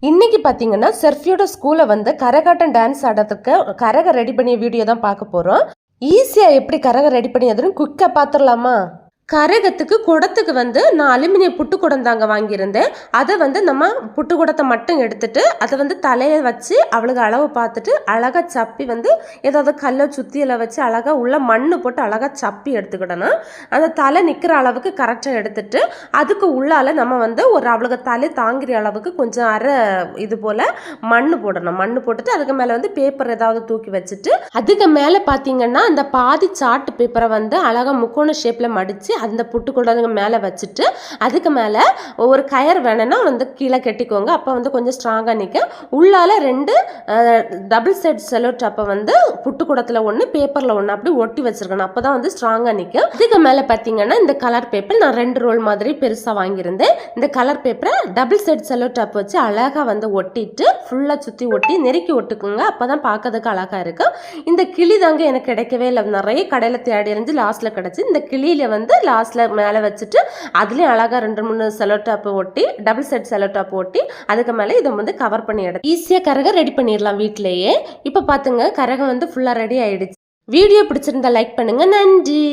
இன்னைக்கு பார்த்தீங்கன்னா செர்ஃபியோட ஸ்கூல்ல வந்து கரகாட்டம் டான்ஸ் ஆடுறதுக்கு கரகம் ரெடி பண்ணிய வீடியோ தான் பார்க்க போறோம். ஈஸியா எப்படி கரகம் ரெடி பண்ணியதுன்னு குயிக்கா பார்த்துடலாமா? கரகத்துக்கு குடத்துக்கு வந்து நான் அலுமினிய புட்டு குடம் தாங்க வாங்கியிருந்தேன். அதை வந்து நம்ம புட்டு குடத்தை மட்டும் எடுத்துட்டு அதை வந்து தலையை வச்சு அவளுக்கு அளவு பார்த்துட்டு அழகாக சப்பி வந்து ஏதாவது கல்லை சுத்தியில் வச்சு அழகாக உள்ள மண் போட்டு அழகாக சப்பி எடுத்துக்கிடணும். அந்த தலை நிற்கிற அளவுக்கு கரெக்டாக எடுத்துட்டு அதுக்கு உள்ளால நம்ம வந்து ஒரு அவளுக்கு தலை தாங்கிற அளவுக்கு கொஞ்சம் அரை இது போல் மண் போடணும். மண் போட்டுட்டு அதுக்கு மேலே வந்து பேப்பர் ஏதாவது தூக்கி வச்சுட்டு அதுக்கு மேலே பார்த்தீங்கன்னா அந்த பாதி சார்ட் பேப்பரை வந்து அழகாக முக்கோண ஷேப்பில் மடித்து அந்த புட்டு குடலுங்க மேலே வச்சுட்டு அதுக்கு மேலே ஒரு கயர் வேணும்னா வந்து கீழே கட்டிக்கோங்க. அப்போ வந்து கொஞ்சம் ஸ்ட்ராங்காக நிற்கும். உள்ளால 2 டபுள் சைட் செலோ டாப்பை வந்து புட்டு குடத்தில் ஒன்று பேப்பரில் ஒன்று அப்படி ஒட்டி வச்சிருக்கணும். அப்போ தான் வந்து ஸ்ட்ராங்காக நிற்கும். இதுக்கு மேலே பார்த்தீங்கன்னா இந்த கலர் பேப்பர் நான் 2 ரோல் மாதிரி பெருசாக வாங்கியிருந்தேன். இந்த கலர் பேப்பரை டபுள் சைட் செலோ டாப் வச்சு அழகாக வந்து ஒட்டிட்டு ஃபுல்லாக சுற்றி ஒட்டி நெருக்கி ஒட்டுக்குங்க. அப்போ தான் பார்க்கறதுக்கு அழகாக இருக்கும். இந்த கிளி தாங்க எனக்கு கிடைக்கவே இல்லை. நிறைய கடையில் தேடி இருந்து லாஸ்ட்டில் கிடச்சி இந்த கிளியில் வந்து லாஸ்ட்டில் மேலே வச்சுட்டு அதுலேயும் அழகாக 2-3 செலோ டாப்பு ஒட்டி டபுள் செட் செலோ டாப் ஒட்டி அதுக்கு மேலே இதை வந்து கவர் பண்ணி எடுத்து ஈஸியாக கரகம் ரெடி பண்ணிடலாம் வீட்டிலேயே. இப்போ பார்த்துங்க கரகம் வந்து ஃபுல்லாக ரெடி ஆயிடுச்சு. வீடியோ பிடிச்சிருந்தா லைக் பண்ணுங்க. நன்றி.